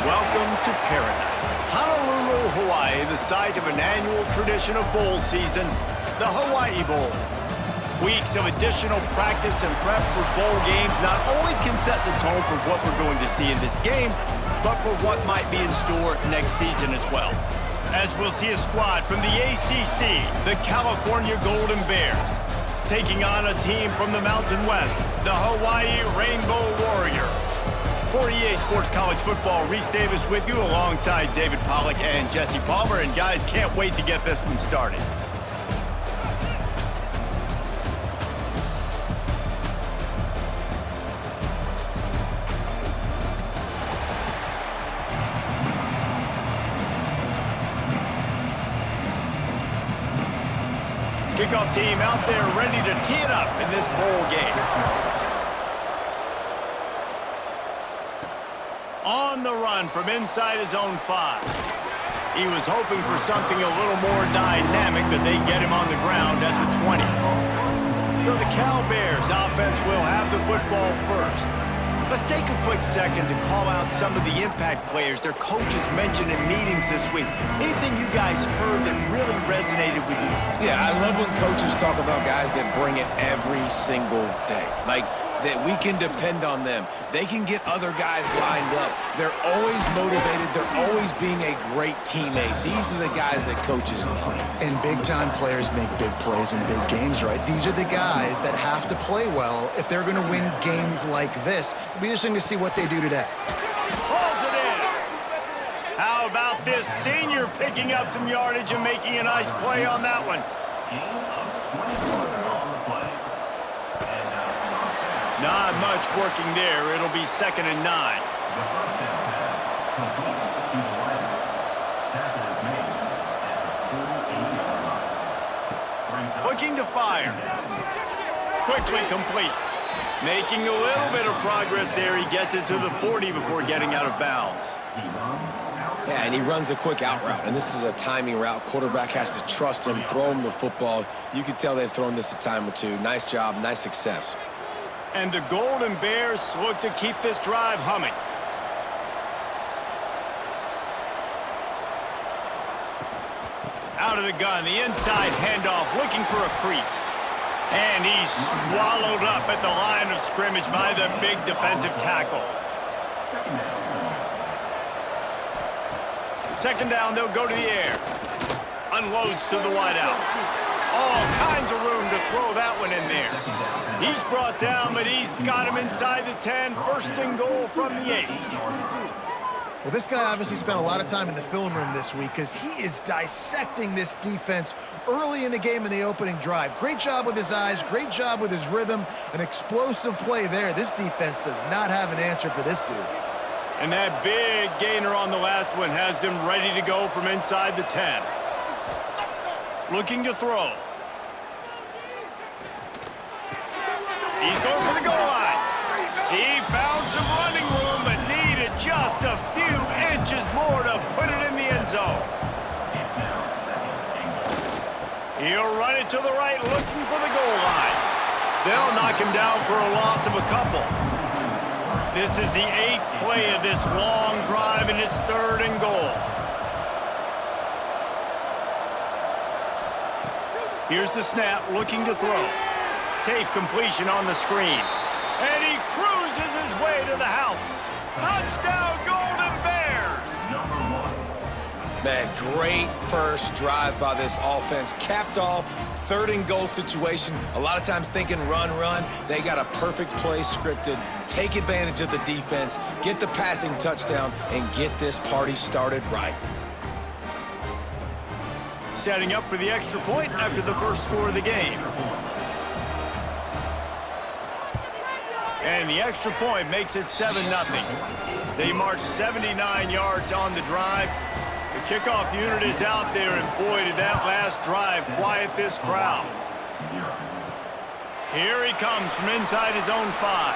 Welcome to paradise. Honolulu, Hawaii, the site of an annual tradition of bowl season, the Hawaii Bowl. Weeks of additional practice and prep for bowl games not only can set the tone for what we're going to see in this game, but for what might be in store next season as well. As we'll see a squad from the ACC, the California Golden Bears, taking on a team from the Mountain West, the Hawaii Rainbow Warriors. For EA Sports College Football, Reese Davis with you alongside David Pollack and Jesse Palmer. And guys, can't wait to get this one started. Kickoff team out there ready to tee it up in this bowl game. On the run from inside his own 5. He was hoping for something a little more dynamic, but they get him on the ground at the 20. So the Cal Bears offense will have the football first. Let's take a quick second to call out some of the impact players their coaches mentioned in meetings this week. Anything you guys heard that really resonated with you? Yeah, I love when coaches talk about guys that bring it every single day. Like, that we can depend on them. They can get other guys lined up. They're always motivated. They're always being a great teammate. These are the guys that coaches love. And big-time players make big plays in big games, right? These are the guys that have to play well if they're going to win games like this. It'll be interesting to see what they do today. Pulls it in. How about this senior picking up some yardage and making a nice play on that one? Not much working there. It'll be 2nd and 9. Looking to fire. Quickly complete. Making a little bit of progress there. He gets it to the 40 before getting out of bounds. Yeah, and he runs a quick out route, and this is a timing route. Quarterback has to trust him, throw him the football. You can tell they've thrown this a time or two. Nice job, nice success. And the Golden Bears look to keep this drive humming. Out of the gun, the inside handoff, looking for a crease. And he's swallowed up at the line of scrimmage by the big defensive tackle. 2nd down, they'll go to the air. Unloads to the wideout. All kinds of room to throw that one in there. He's brought down, but he's got him inside the 10. 1st and goal from the 8. Well, this guy obviously spent a lot of time in the film room this week because he is dissecting this defense early in the game in the opening drive. Great job with his eyes, great job with his rhythm, an explosive play there. This defense does not have an answer for this dude. And that big gainer on the last one has him ready to go from inside the 10. Looking to throw. He's going for the goal line. He found some running room, but needed just a few inches more to put it in the end zone. He'll run it to the right, looking for the goal line. They'll knock him down for a loss of a couple. This is the 8th play of this long drive, and it's 3rd and goal. Here's the snap, looking to throw. Safe completion on the screen. And he cruises his way to the house. Touchdown, Golden Bears! Man, great first drive by this offense. Capped off, 3rd and goal situation. A lot of times thinking run, run. They got a perfect play scripted. Take advantage of the defense, get the passing touchdown, and get this party started right. Setting up for the extra point after the first score of the game. And the extra point makes it 7-0. They march 79 yards on the drive. The kickoff unit is out there, and boy, did that last drive quiet this crowd. Here he comes from inside his own 5.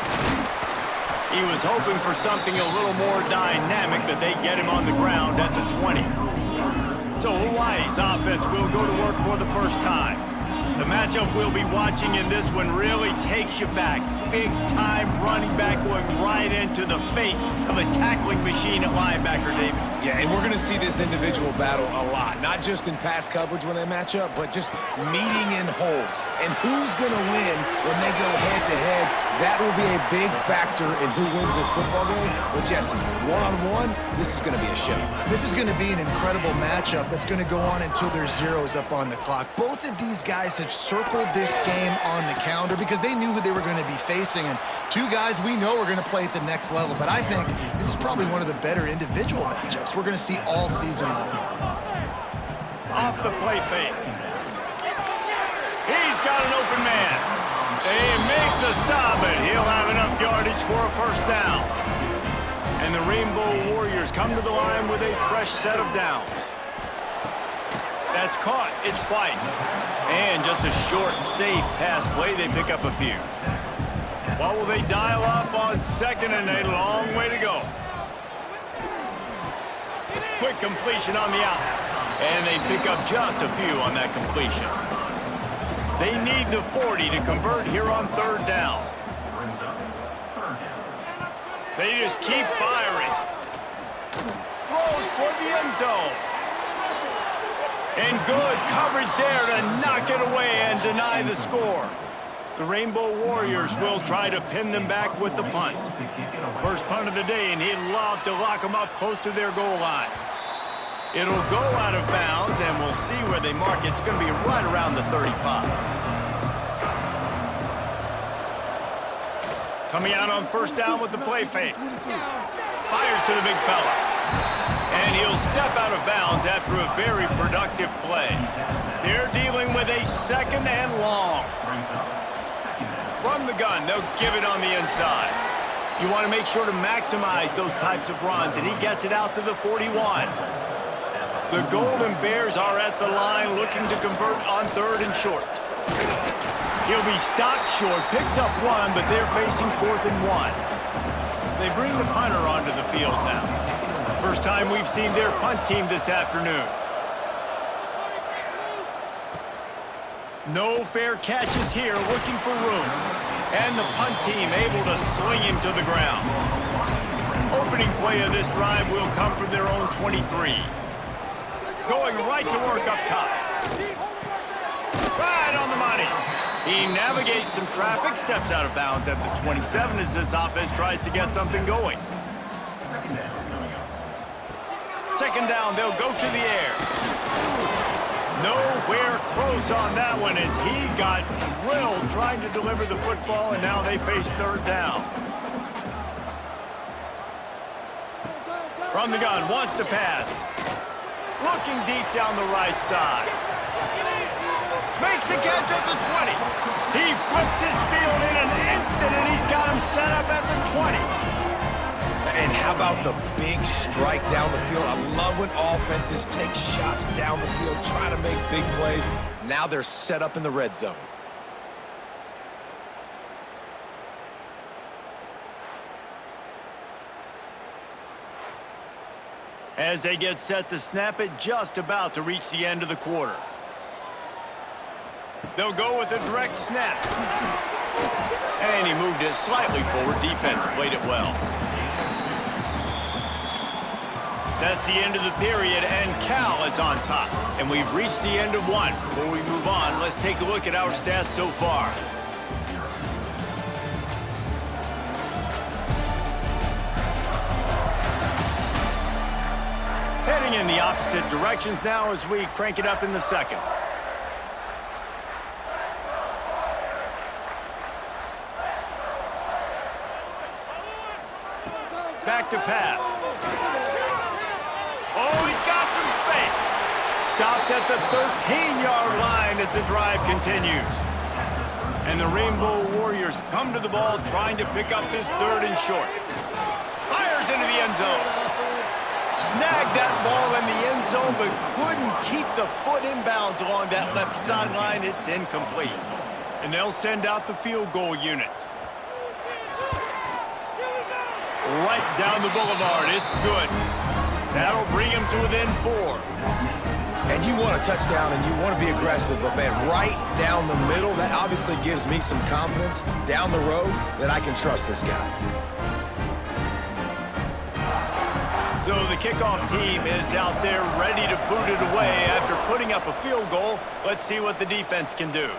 He was hoping for something a little more dynamic, but they get him on the ground at the 20. So Hawaii's offense will go to work for the first time. The matchup we'll be watching in this one really takes you back. Big-time running back going right into the face of a tackling machine at linebacker, David. Yeah, and we're going to see this individual battle a lot, not just in pass coverage when they match up, but just meeting in holes. And who's going to win when they go head-to-head? That will be a big factor in who wins this football game. But, Jesse, one-on-one, this is going to be a show. This is going to be an incredible matchup that's going to go on until there's zeros up on the clock. Both of these guys have circled this game on the calendar because they knew who they were going to be facing. And two guys we know are going to play at the next level. But I think this is probably one of the better individual matchups we're going to see all season long. Off the play fake. He's got an open man. They make the stop, but he'll have enough yardage for a first down. And the Rainbow Warriors come to the line with a fresh set of downs. That's caught. It's White. And just a short, safe pass play. They pick up a few. What will they dial up on 2nd and a long way to go? Quick completion on the out. And they pick up just a few on that completion. They need the 40 to convert here on 3rd down. They just keep firing. Throws toward the end zone. And good coverage there to knock it away and deny the score. The Rainbow Warriors will try to pin them back with the punt. First punt of the day, and he'd love to lock them up close to their goal line. It'll go out of bounds, and we'll see where they mark it. It's going to be right around the 35. Coming out on 1st down with the play fake. Fires to the big fella. And he'll step out of bounds after a very productive play. They're dealing with a 2nd and long. From the gun, they'll give it on the inside. You want to make sure to maximize those types of runs, and he gets it out to the 41. The Golden Bears are at the line looking to convert on 3rd and short. He'll be stopped short, picks up one, but they're facing 4th and 1. They bring the punter onto the field now. First time we've seen their punt team this afternoon. No fair catches here, looking for room. And the punt team able to sling him to the ground. Opening play of this drive will come from their own 23. Going right to work up top. Right on the money. He navigates some traffic, steps out of bounds at the 27 as this offense tries to get something going. 2nd down, they'll go to the air. Nowhere close on that one as he got drilled trying to deliver the football, and now they face 3rd down. From the gun, wants to pass. Looking deep down the right side. Makes a catch at the 20. He flips his field in an instant, and he's got him set up at the 20. And how about the big strike down the field? I love when offenses take shots down the field, try to make big plays. Now they're set up in the red zone. As they get set to snap it, just about to reach the end of the quarter. They'll go with a direct snap. And he moved it slightly forward. Defense played it well. That's the end of the period, and Cal is on top. And we've reached the end of one. Before we move on, let's take a look at our stats so far. Heading in the opposite directions now as we crank it up in the 2nd. Back to pass. Oh, he's got some space. Stopped at the 13-yard line as the drive continues. And the Rainbow Warriors come to the ball trying to pick up this 3rd and short. Fires into the end zone. Snagged that ball in the end zone, but couldn't keep the foot inbounds along that left sideline. It's incomplete. And they'll send out the field goal unit. Right down the boulevard. It's good. That'll bring him to within 4. And you want a touchdown and you want to be aggressive, but man, right down the middle, that obviously gives me some confidence down the road that I can trust this guy. So the kickoff team is out there ready to boot it away after putting up a field goal. Let's see what the defense can do.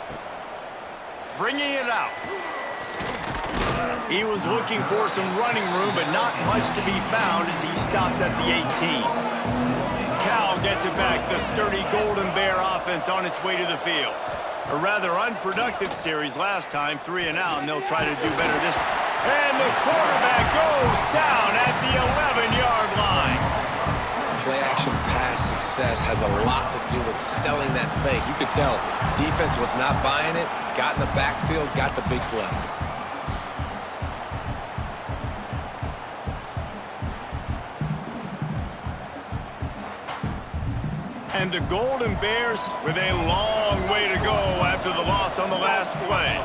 Bringing it out. He was looking for some running room, but not much to be found as he stopped at the 18. Cal gets it back, the sturdy Golden Bear offense on its way to the field. A rather unproductive series last time, 3 and out, and they'll try to do better this. And the quarterback goes down at the 11-yard line. Play-action pass success has a lot to do with selling that fake. You could tell defense was not buying it, got in the backfield, got the big play. And the Golden Bears with a long way to go after the loss on the last play.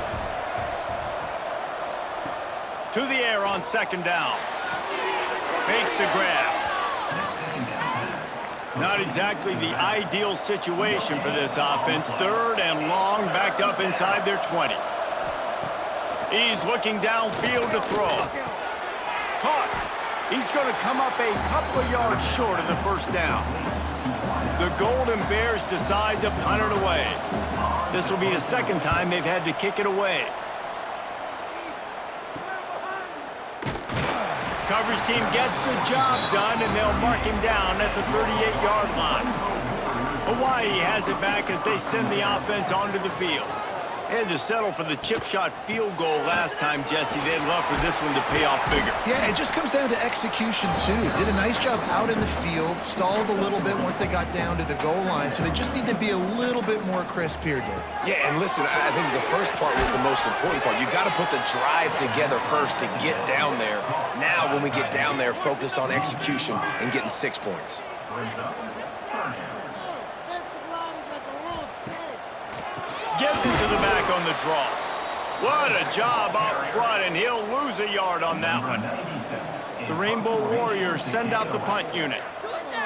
To the air on second down. Makes the grab. Not exactly the ideal situation for this offense. 3rd and long, backed up inside their 20. He's looking downfield to throw. Caught. He's going to come up a couple of yards short of the first down. The Golden Bears decide to punt it away. This will be the second time they've had to kick it away. Coverage team gets the job done, and they'll mark him down at the 38-yard line. Hawaii has it back as they send the offense onto the field. They had to settle for the chip shot field goal last time, Jesse. They'd love for this one to pay off bigger. Yeah, it just comes down to execution, too. Did a nice job out in the field, stalled a little bit once they got down to the goal line, so they just need to be a little bit more crisp here, Dave. Yeah, and listen, I think the first part was the most important part. You got to put the drive together first to get down there. Now, when we get down there, focus on execution and getting 6 points. Gives it to the back on the draw. What a job up front, and he'll lose a yard on that one. The Rainbow Warriors send out the punt unit.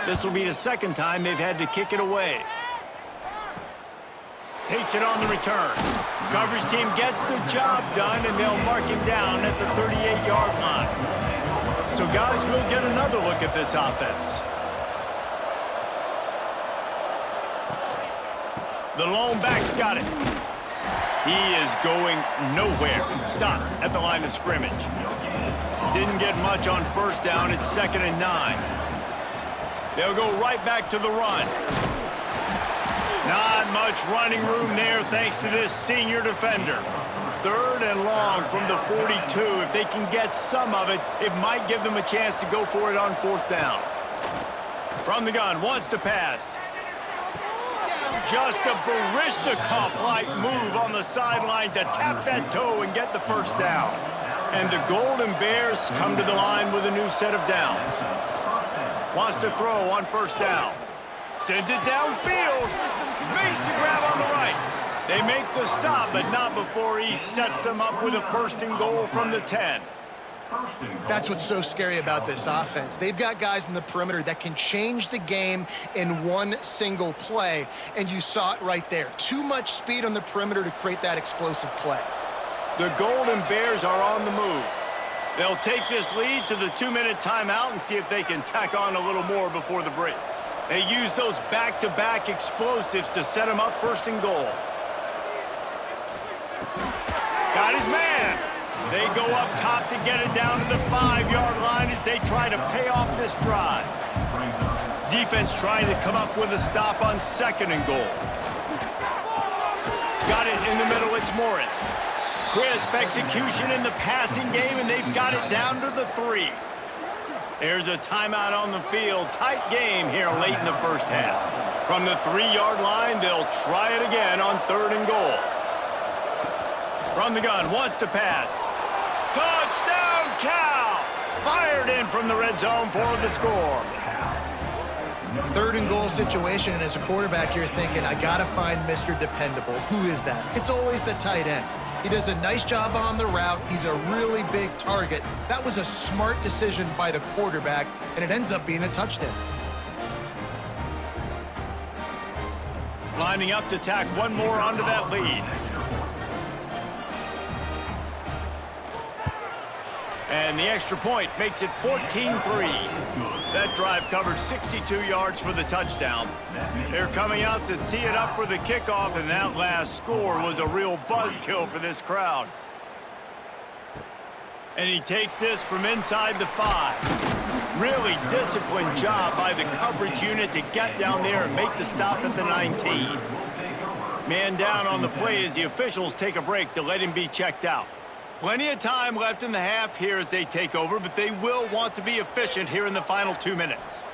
This will be the second time they've had to kick it away. Takes it on the return. Coverage team gets the job done, and they'll mark him down at the 38-yard line. So, guys, we'll get another look at this offense. The lone back's got it. He is going nowhere. Stop at the line of scrimmage. Didn't get much on first down. It's 2nd and 9. They'll go right back to the run. Not much running room there thanks to this senior defender. 3rd and long from the 42. If they can get some of it, it might give them a chance to go for it on 4th down. From the gun, wants to pass. Just a Baryshnikov-like move on the sideline to tap that toe and get the first down. And the Golden Bears come to the line with a new set of downs. Wants to throw on 1st down. Sends it downfield. Makes the grab on the right. They make the stop, but not before he sets them up with a 1st and goal from the 10. That's what's so scary about this offense. They've got guys in the perimeter that can change the game in one single play, and you saw it right there. Too much speed on the perimeter to create that explosive play. The Golden Bears are on the move. They'll take this lead to the 2-minute timeout and see if they can tack on a little more before the break. They use those back-to-back explosives to set them up 1st and goal. Got his man. They go up top to get it down to the 5-yard line as they try to pay off this drive. Defense trying to come up with a stop on 2nd and goal. Got it in the middle, it's Morris. Crisp execution in the passing game, and they've got it down to the 3. There's a timeout on the field. Tight game here late in the first half. From the 3-yard line, they'll try it again on 3rd and goal. From the gun, wants to pass. Touchdown, Cal! Fired in from the red zone for the score. 3rd and goal situation, and as a quarterback, you're thinking, I got to find Mr. Dependable. Who is that? It's always the tight end. He does a nice job on the route. He's a really big target. That was a smart decision by the quarterback, and it ends up being a touchdown. Lining up to tack one more onto that lead. And the extra point makes it 14-3. That drive covered 62 yards for the touchdown. They're coming out to tee it up for the kickoff, and that last score was a real buzzkill for this crowd. And he takes this from inside the 5. Really disciplined job by the coverage unit to get down there and make the stop at the 19. Man down on the play as the officials take a break to let him be checked out. Plenty of time left in the half here as they take over, but they will want to be efficient here in the final 2 minutes.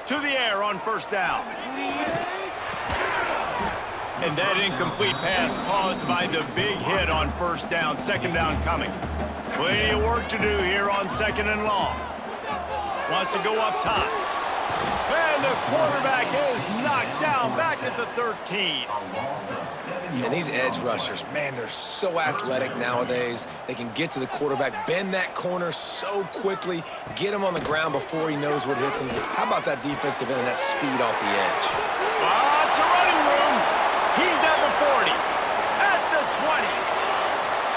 To the air on first down. And that incomplete pass caused by the big hit on first down. Second down coming. Plenty of work to do here on second and long. Wants to go up top. And the quarterback is knocked down back at the 13. And these edge rushers, man, they're so athletic nowadays. They can get to the quarterback, bend that corner so quickly, get him on the ground before he knows what hits him. How about that defensive end and that speed off the edge? It's a running room. He's at the 40, at the 20.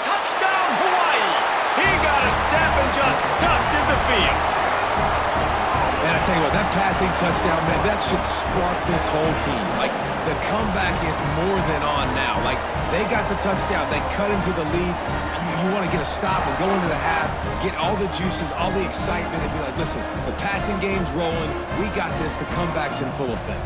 Touchdown, Hawaii. He got a step and just dusted the field. And I tell you what, that passing touchdown, man, that should spark this whole team. Like, the comeback is more than on now. Like, they got the touchdown. They cut into the lead. You want to get a stop and go into the half, get all the juices, all the excitement, and be like, listen, the passing game's rolling. We got this. The comeback's in full effect.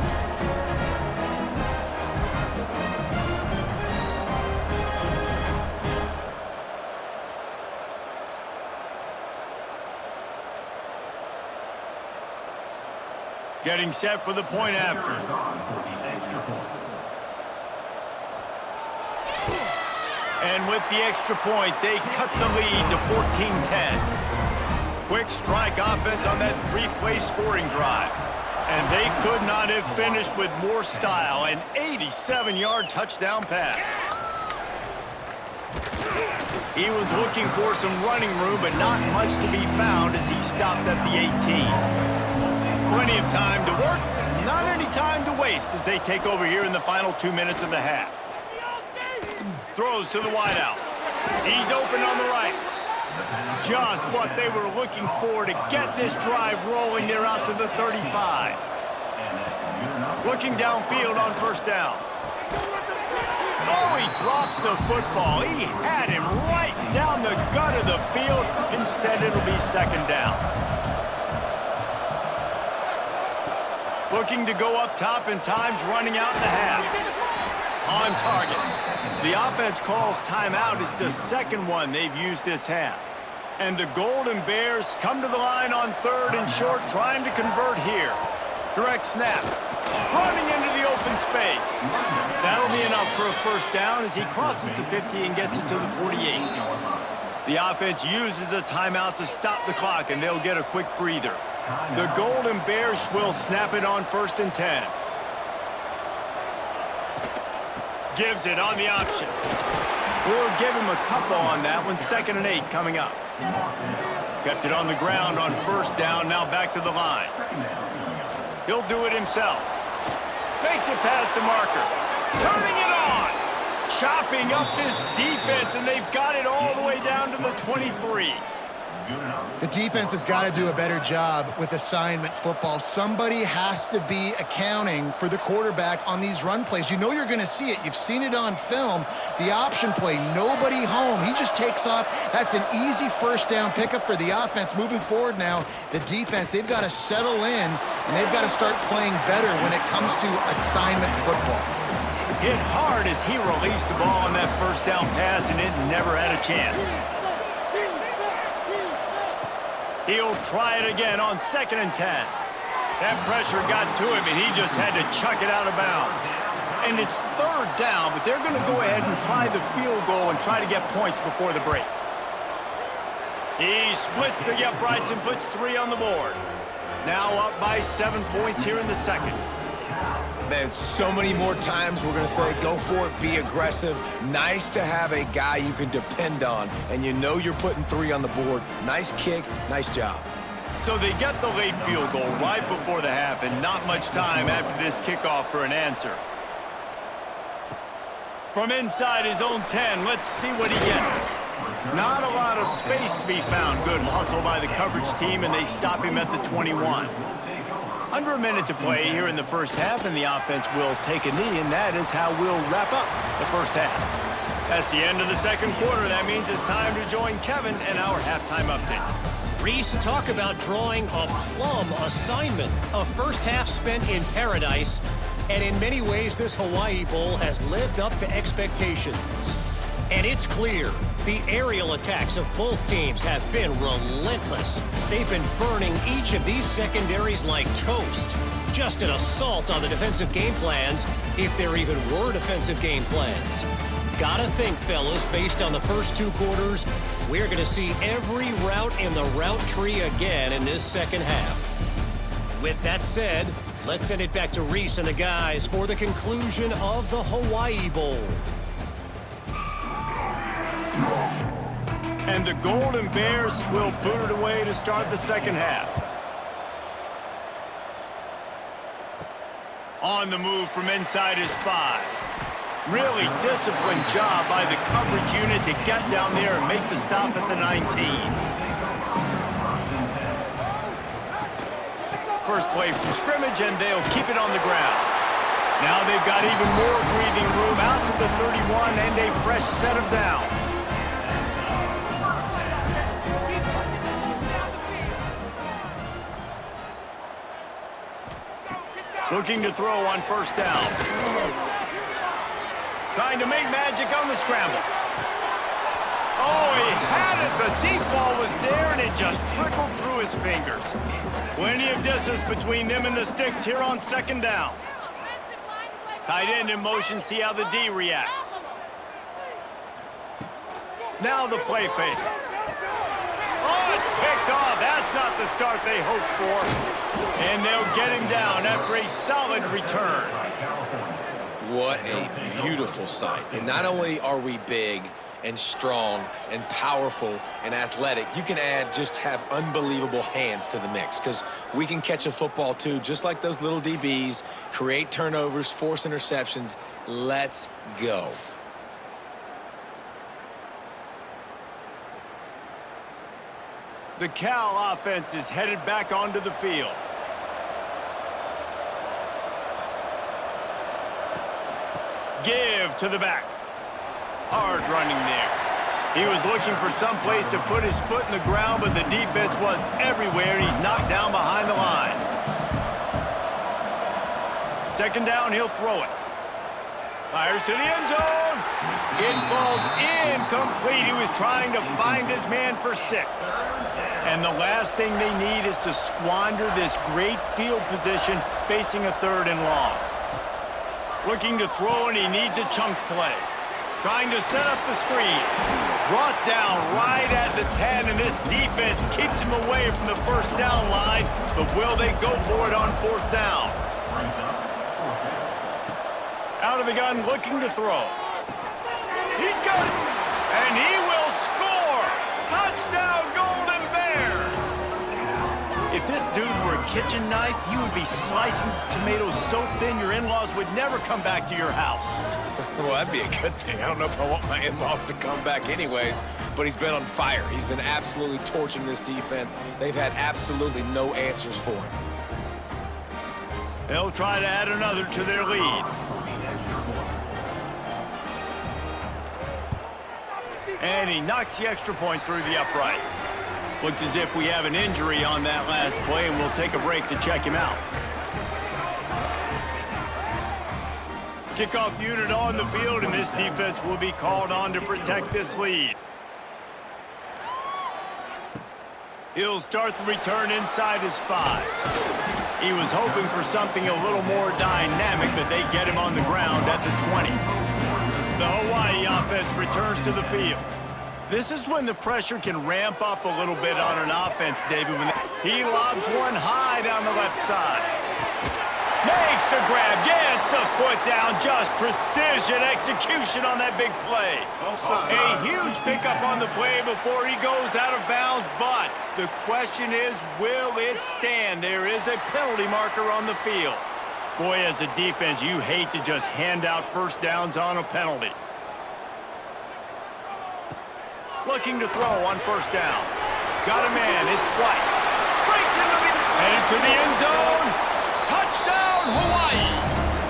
Getting set for the point after. And with the extra point, they cut the lead to 14-10. Quick strike offense on that 3-play scoring drive. And they could not have finished with more style. An 87-yard touchdown pass. He was looking for some running room, but not much to be found as he stopped at the 18. Plenty of time to work, not any time to waste as they take over here in the final 2 minutes of the half. Throws to the wideout. He's open on the right. Just what they were looking for to get this drive rolling. They're out to the 35. Looking downfield on first down. Oh, he drops the football. He had him right down the gut of the field. Instead, it'll be second down. Looking to go up top, and time's running out in the half. On target. The offense calls timeout. It's the second one they've used this half. And the Golden Bears come to the line on third and short, trying to convert here. Direct snap. Running into the open space. That'll be enough for a first down as he crosses the 50 and gets it to the 48. The offense uses a timeout to stop the clock, and they'll get a quick breather. The Golden Bears will snap it on first and 10. Gives it on the option. We'll give him a couple on that one. Second and 8 coming up. Kept it on the ground on first down. Now back to the line. He'll do it himself. Makes it past the marker. Turning it on. Chopping up this defense, and they've got it all the way down to the 23. The defense has got to do a better job with assignment football. Somebody has to be accounting for the quarterback on these run plays. You know you're going to see it. You've seen it on film. The option play, nobody home. He just takes off. That's an easy first down pickup for the offense. Moving forward now, the defense, they've got to settle in, and they've got to start playing better when it comes to assignment football. Hit hard as he released the ball on that first down pass, and it never had a chance. He'll try it again on second and 10. That pressure got to him, and he just had to chuck it out of bounds. And it's third down, but they're going to go ahead and try the field goal and try to get points before the break. He splits the uprights and puts 3 on the board. Now up by 7 points here in the second. Man, so many more times we're going to say, go for it, be aggressive. Nice to have a guy you can depend on, and you know you're putting 3 on the board. Nice kick, nice job. So they get the late field goal right before the half, and not much time after this kickoff for an answer. From inside his own 10, let's see what he gets. Not a lot of space to be found. Good hustle by the coverage team, and they stop him at the 21. Under a minute to play here in the first half, and the offense will take a knee, and that is how we'll wrap up the first half. That's the end of the second quarter. That means it's time to join Kevin and our halftime update. Reese, talk about drawing a plum assignment. A first half spent in paradise, and in many ways, this Hawaii Bowl has lived up to expectations. And it's clear, the aerial attacks of both teams have been relentless. They've been burning each of these secondaries like toast. Just an assault on the defensive game plans, if there even were defensive game plans. Gotta think, fellas, based on the first two quarters, we're gonna see every route in the route tree again in this second half. With that said, let's send it back to Reese and the guys for the conclusion of the Hawaii Bowl. And the Golden Bears will boot it away to start the second half. On the move from inside his 5. Really disciplined job by the coverage unit to get down there and make the stop at the 19. First play from scrimmage, and they'll keep it on the ground. Now they've got even more breathing room out to the 31 and a fresh set of downs. Looking to throw on first down. Trying to make magic on the scramble. Oh, he had it. The deep ball was there, and it just trickled through his fingers. Plenty of distance between them and the sticks here on second down. Tight end in motion, see how the D reacts. Now the play fake. Oh, it's picked off. That's not the start they hoped for. And they'll get him down after a solid return. What a beautiful sight. And not only are we big and strong and powerful and athletic, you can have unbelievable hands to the mix, because we can catch a football too, just like those little DBs, create turnovers, force interceptions. Let's go. The Cal offense is headed back onto the field. Give to the back. Hard running there. He was looking for some place to put his foot in the ground, but the defense was everywhere, and he's knocked down behind the line. Second down, he'll throw it. Fires to the end zone. It falls incomplete. He was trying to find his man for 6. And the last thing they need is to squander this great field position facing a 3rd and long. Looking to throw, and he needs a chunk play. Trying to set up the screen. Brought down right at the 10, and this defense keeps him away from the first down line. But will they go for it on 4th down? Out of the gun, looking to throw. He's got it, and he will score! Touchdown, Golden Bears! If this dude were a kitchen knife, he would be slicing tomatoes so thin your in-laws would never come back to your house. Well, that'd be a good thing. I don't know if I want my in-laws to come back anyways, but he's been on fire. He's been absolutely torching this defense. They've had absolutely no answers for him. They'll try to add another to their lead. And he knocks the extra point through the uprights. Looks as if we have an injury on that last play, and we'll take a break to check him out. Kickoff unit on the field, and this defense will be called on to protect this lead. He'll start the return inside his 5. He was hoping for something a little more dynamic, but they get him on the ground at the 20. The Hawaii offense returns to the field. This is when the pressure can ramp up a little bit on an offense, David. When he lobs one high down the left side. Makes the grab, gets the foot down, just precision execution on that big play. A huge pickup on the play before he goes out of bounds, but the question is, will it stand? There is a penalty marker on the field. Boy, as a defense, you hate to just hand out first downs on a penalty. Looking to throw on first down. Got a man, it's White. Breaks into the end zone. Touchdown, Hawaii.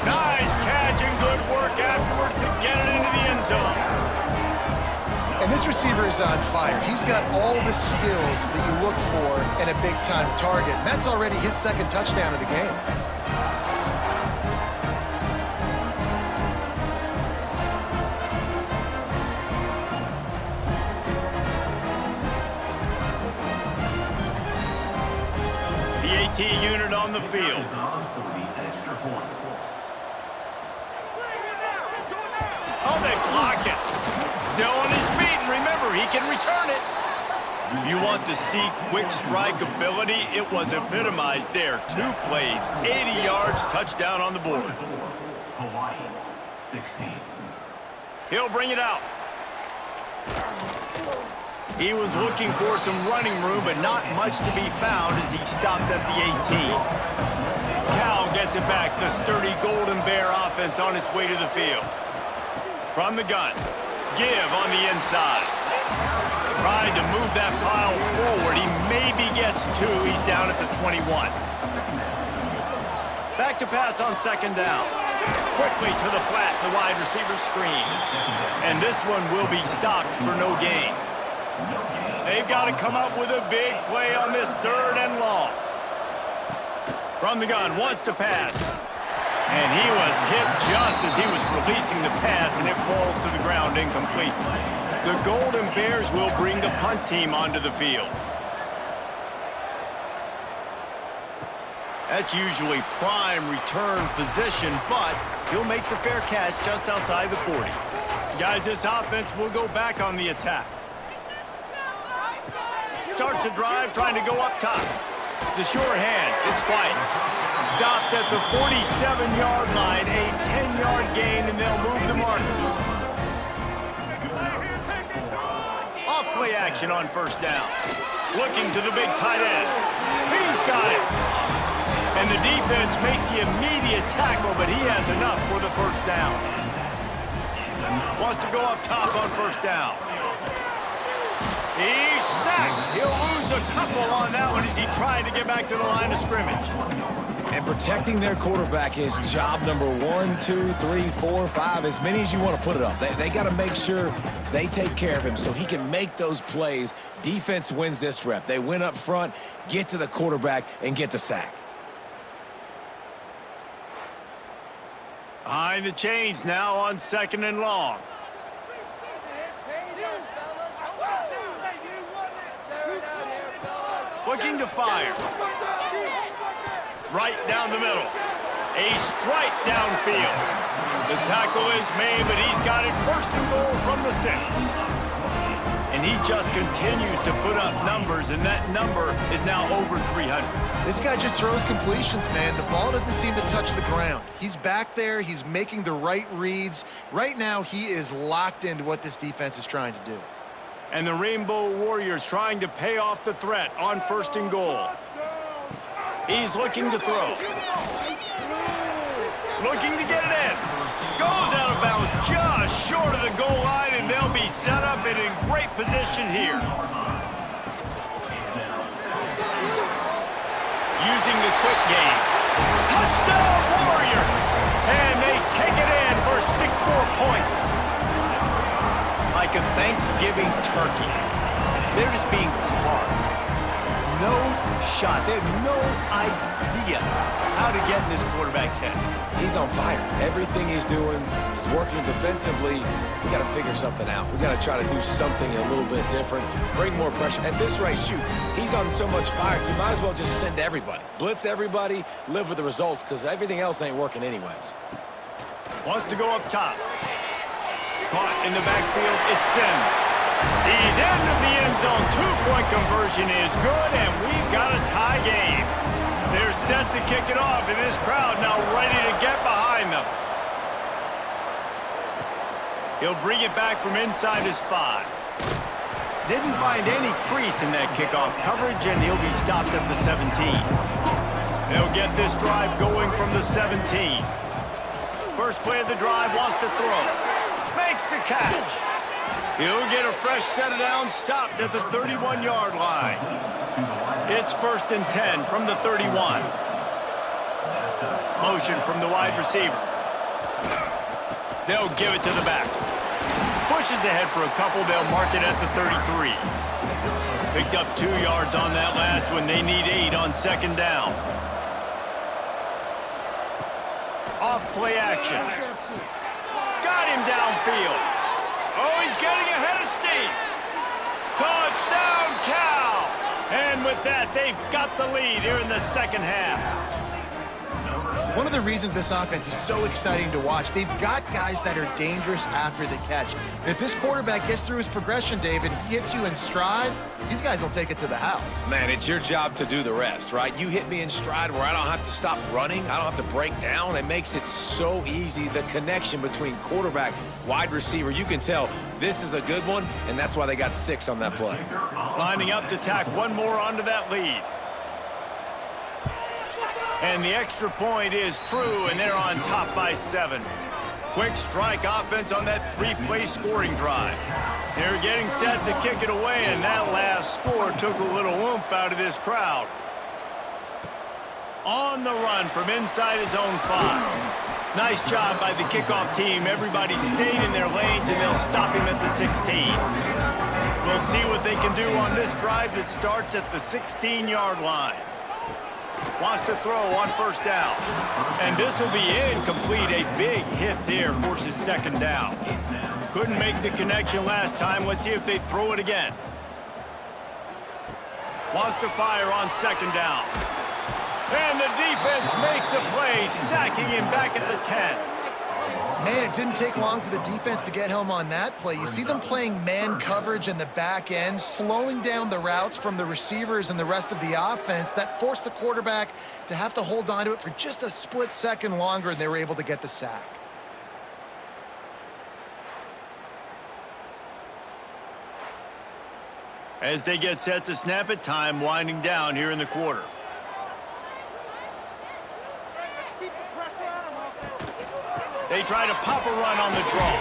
Nice catch and good work afterwards to get it into the end zone. And this receiver is on fire. He's got all the skills that you look for in a big-time target. And that's already his second touchdown of the game. The unit on the field. Oh, they blocked it. Still on his feet, and remember, he can return it. You want to see quick strike ability? It was epitomized there. 2 plays, 80 yards, touchdown on the board. Hawaii, 16. He'll bring it out. He was looking for some running room, but not much to be found as he stopped at the 18. Cal gets it back. The sturdy Golden Bear offense on its way to the field. From the gun. Give on the inside. Trying to move that pile forward. He maybe gets 2. He's down at the 21. Back to pass on second down. Quickly to the flat, the wide receiver screen. And this one will be stopped for no gain. They've got to come up with a big play on this 3rd and long. From the gun, wants to pass. And he was hit just as he was releasing the pass, and it falls to the ground incomplete. The Golden Bears will bring the punt team onto the field. That's usually prime return position, but he'll make the fair catch just outside the 40. Guys, this offense will go back on the attack. Starts a drive, trying to go up top. The sure hands, it's White. Stopped at the 47-yard line, a 10-yard gain, and they'll move the markers. Off play action on first down. Looking to the big tight end. He's got it. And the defense makes the immediate tackle, but he has enough for the first down. Wants to go up top on first down. He's sacked. He'll lose a couple on that one as he tried to get back to the line of scrimmage. And protecting their quarterback is job number 1, 2, 3, 4, 5, as many as you want to put it up. They got to make sure they take care of him so he can make those plays. Defense wins this rep. They win up front, get to the quarterback, and get the sack. Behind the chains now on 2nd and long. Looking to fire. Right down the middle. A strike downfield. The tackle is made, but he's got it 1st and goal from the 6. And he just continues to put up numbers, and that number is now over 300. This guy just throws completions, man. The ball doesn't seem to touch the ground. He's back there. He's making the right reads. Right now, he is locked into what this defense is trying to do. And the Rainbow Warriors trying to pay off the threat on 1st and goal. He's looking to throw. Looking to get it in. Goes out of bounds just short of the goal line, and they'll be set up and in great position here. Using the quick game. Touchdown Warriors! And they take it in for 6 more points. Like a Thanksgiving turkey. They're just being carved. No shot. They have no idea how to get in this quarterback's head. He's on fire. Everything he's doing is working defensively. We got to figure something out. We got to try to do something a little bit different, bring more pressure. At this rate, shoot, he's on so much fire, you might as well just send everybody. Blitz everybody, live with the results, because everything else ain't working anyways. Wants to go up top. Caught in the backfield, it's Sims. He's into the end zone. 2-point conversion is good, and we've got a tie game. They're set to kick it off, and this crowd now ready to get behind them. He'll bring it back from inside his 5. Didn't find any crease in that kickoff coverage, and he'll be stopped at the 17. They'll get this drive going from the 17. First play of the drive, wants to throw. Makes the catch. He'll get a fresh set of downs stopped at the 31-yard line. It's 1st and 10 from the 31. Motion from the wide receiver. They'll give it to the back. Pushes ahead for a couple. They'll mark it at the 33. Picked up 2 yards on that last one. They need 8 on 2nd down. Off play action. Got him downfield. Oh, he's getting ahead of steam. Touchdown, Cal! And with that, they've got the lead here in the 2nd half. One of the reasons this offense is so exciting to watch, they've got guys that are dangerous after the catch. And if this quarterback gets through his progression, David, he hits you in stride, these guys will take it to the house. Man, it's your job to do the rest, right? You hit me in stride where I don't have to stop running. I don't have to break down. It makes it so easy. The connection between quarterback, wide receiver, you can tell this is a good one, and that's why they got 6 on that play. Lining up to tack one more onto that lead. And the extra point is true, and they're on top by 7. Quick strike offense on that 3-play scoring drive. They're getting set to kick it away, and that last score took a little oomph out of this crowd. On the run from inside his own 5. Nice job by the kickoff team. Everybody stayed in their lanes, and they'll stop him at the 16. We'll see what they can do on this drive that starts at the 16-yard line. Wants to throw on 1st down. And this will be incomplete. A big hit there forces 2nd down. Couldn't make the connection last time. Let's see if they throw it again. Wants to fire on 2nd down. And the defense makes a play, sacking him back at the 10. Man, it didn't take long for the defense to get home on that play. You see them playing man coverage in the back end, slowing down the routes from the receivers and the rest of the offense. That forced the quarterback to have to hold on to it for just a split second longer, and they were able to get the sack. As they get set to snap it, time winding down here in the quarter. They try to pop a run on the draw.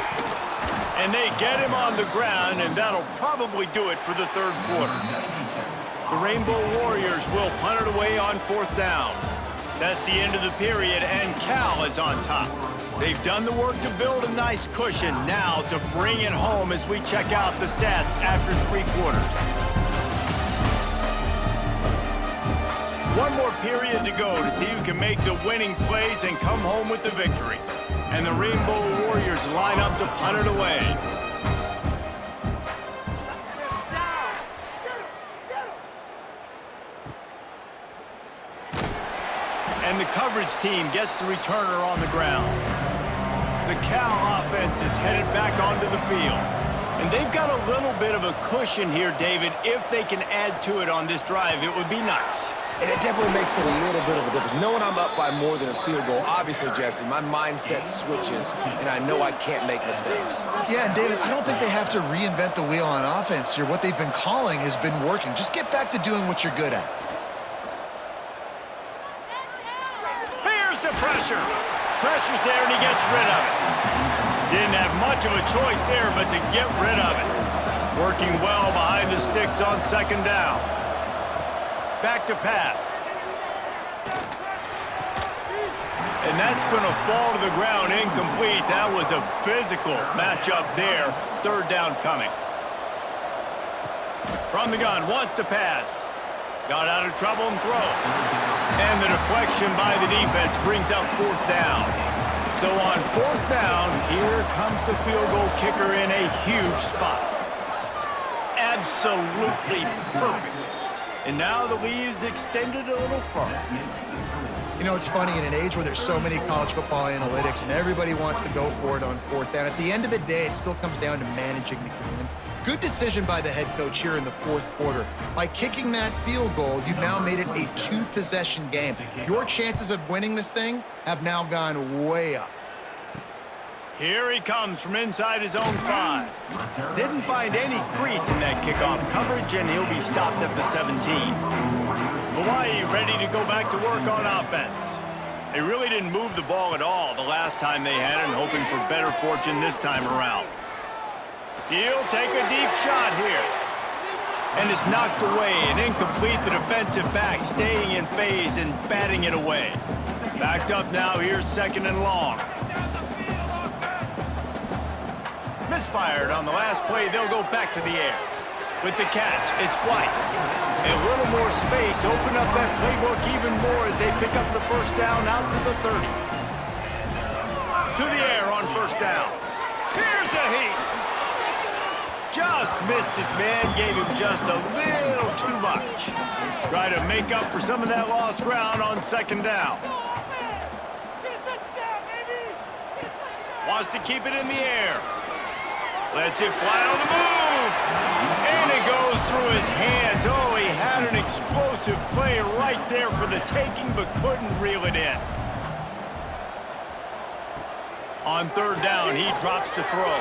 And they get him on the ground, and that'll probably do it for the 3rd quarter. The Rainbow Warriors will punt it away on 4th down. That's the end of the period, and Cal is on top. They've done the work to build a nice cushion. Now to bring it home as we check out the stats after 3 quarters. One more period to go to see who can make the winning plays and come home with the victory. And the Rainbow Warriors line up to punt it away. And the coverage team gets the returner on the ground. The Cal offense is headed back onto the field. And they've got a little bit of a cushion here, David. If they can add to it on this drive, it would be nice. And it definitely makes it a little bit of a difference. Knowing I'm up by more than a field goal, obviously, Jesse, my mindset switches, and I know I can't make mistakes. Yeah, and David, I don't think they have to reinvent the wheel on offense here. What they've been calling has been working. Just get back to doing what you're good at. Here's the pressure. Pressure's there, and he gets rid of it. Didn't have much of a choice there, but to get rid of it. Working well behind the sticks on 2nd down. Back to pass. And that's going to fall to the ground incomplete. That was a physical matchup there. 3rd down coming. From the gun, wants to pass. Got out of trouble and throws. And the deflection by the defense brings up 4th down. So on 4th down, here comes the field goal kicker in a huge spot. Absolutely perfect. And now the lead is extended a little further. You know, it's funny, in an age where there's so many college football analytics and everybody wants to go for it on 4th down, at the end of the day, it still comes down to managing the game. Good decision by the head coach here in the 4th quarter. By kicking that field goal, you've now made it a 2-possession game. Your chances of winning this thing have now gone way up. Here he comes from inside his own 5. Didn't find any crease in that kickoff coverage, and he'll be stopped at the 17. Hawaii ready to go back to work on offense. They really didn't move the ball at all the last time they had it, and hoping for better fortune this time around. He'll take a deep shot here. And it's knocked away and incomplete. The defensive back staying in phase and batting it away. Backed up now. Here's 2nd and long. Misfired on the last play. They'll go back to the air. With the catch, it's White. A little more space. Open up that playbook even more as they pick up the first down out to the 30. To the air on first down. Here's a heat. Just missed his man, gave him just a little too much. Try to make up for some of that lost ground on 2nd down. Wants to keep it in the air. Lets it fly on the move. And it goes through his hands. Oh, he had an explosive play right there for the taking, but couldn't reel it in. On 3rd down, he drops to throw.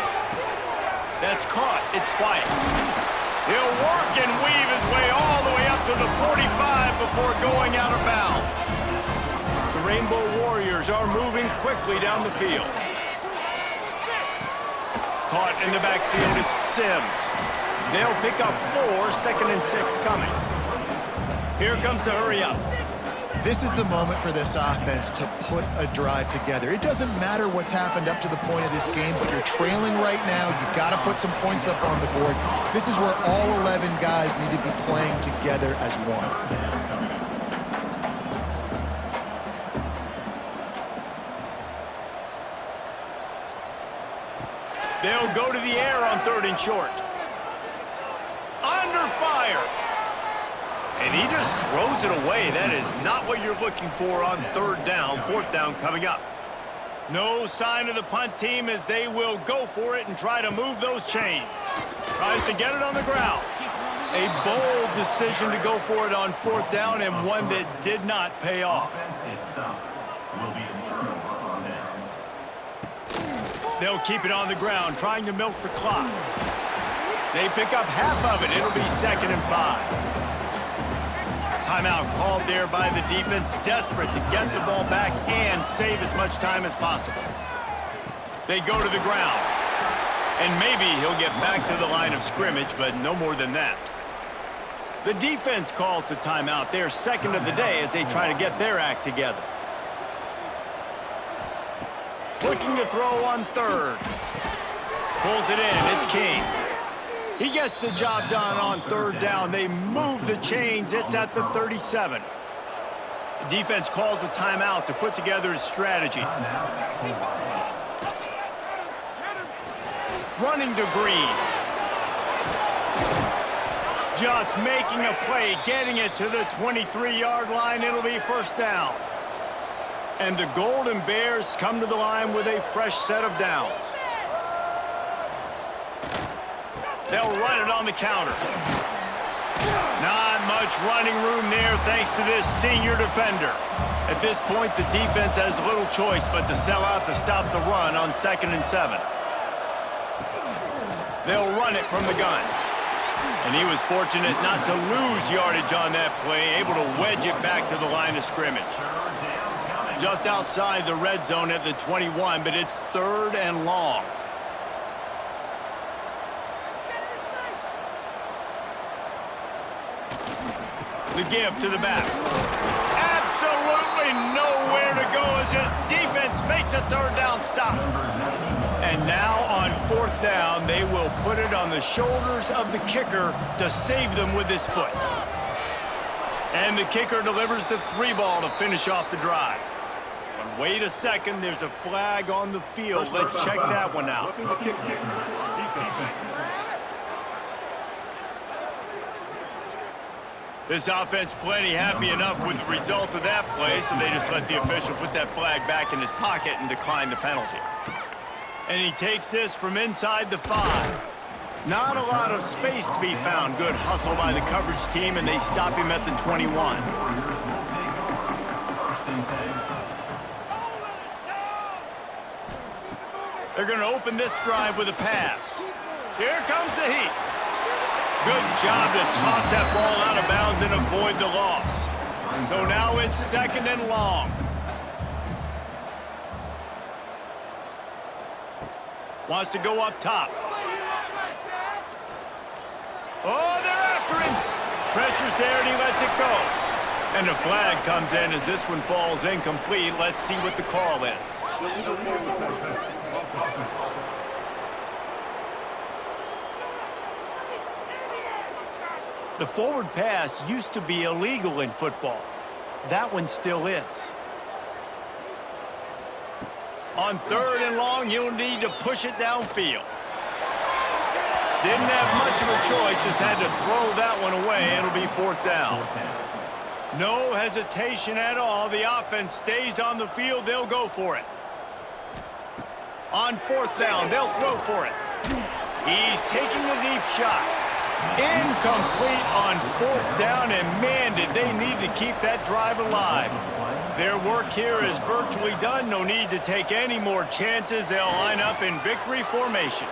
That's caught. It's White. He'll work and weave his way all the way up to the 45 before going out of bounds. The Rainbow Warriors are moving quickly down the field. Caught in the backfield, it's Sims. They'll pick up 4, 2nd and 6 coming. Here comes the hurry up. This is the moment for this offense to put a drive together. It doesn't matter what's happened up to the point of this game, but you're trailing right now. You've got to put some points up on the board. This is where all 11 guys need to be playing together as one. They'll go to the air on 3rd and short. Under fire. And he just throws it away. That is not what you're looking for on 3rd down. 4th down coming up. No sign of the punt team as they will go for it and try to move those chains. Tries to get it on the ground. A bold decision to go for it on 4th down and one that did not pay off. Offense is stopped. Will be observed on downs. They'll keep it on the ground, trying to milk the clock. They pick up half of it. It'll be 2nd and 5. Timeout called there by the defense, desperate to get the ball back and save as much time as possible. They go to the ground. And maybe he'll get back to the line of scrimmage, but no more than that. The defense calls the timeout. They're 2nd of the day as they try to get their act together. Looking to throw on 3rd. Pulls it in. It's King. He gets the job done on 3rd down. They move the chains. It's at the 37. The defense calls a timeout to put together a strategy. Running to Green. Just making a play, getting it to the 23-yard line. It'll be 1st down. And the Golden Bears come to the line with a fresh set of downs. They'll run it on the counter. Not much running room there thanks to this senior defender. At this point, the defense has little choice but to sell out to stop the run on 2nd and 7. They'll run it from the gun. And he was fortunate not to lose yardage on that play, able to wedge it back to the line of scrimmage. Just outside the red zone at the 21, but it's 3rd and long. The give to the back. Absolutely nowhere to go as this defense makes a 3rd down stop. And now on 4th down, they will put it on the shoulders of the kicker to save them with his foot. And the kicker delivers the 3 ball to finish off the drive. But wait a second, there's a flag on the field. Let's check that one out. This offense plenty happy enough with the result of that play, so they just let the official put that flag back in his pocket and decline the penalty. And he takes this from inside the 5. Not a lot of space to be found. Good hustle by the coverage team, and they stop him at the 21. They're going to open this drive with a pass. Here comes the heat. Good job to toss that ball out of bounds and avoid the loss. So now it's 2nd and long. Wants to go up top. Oh, they're after him. Pressure's there, and he lets it go. And the flag comes in as this one falls incomplete. Let's see what the call is. The forward pass used to be illegal in football. That one still is. On 3rd and long, you'll need to push it downfield. Didn't have much of a choice, just had to throw that one away. It'll be 4th down. No hesitation at all. The offense stays on the field. They'll go for it. On 4th down, they'll throw for it. He's taking a deep shot. Incomplete on 4th down, and man, did they need to keep that drive alive. Their work here is virtually done. No need to take any more chances. They'll line up in victory formation.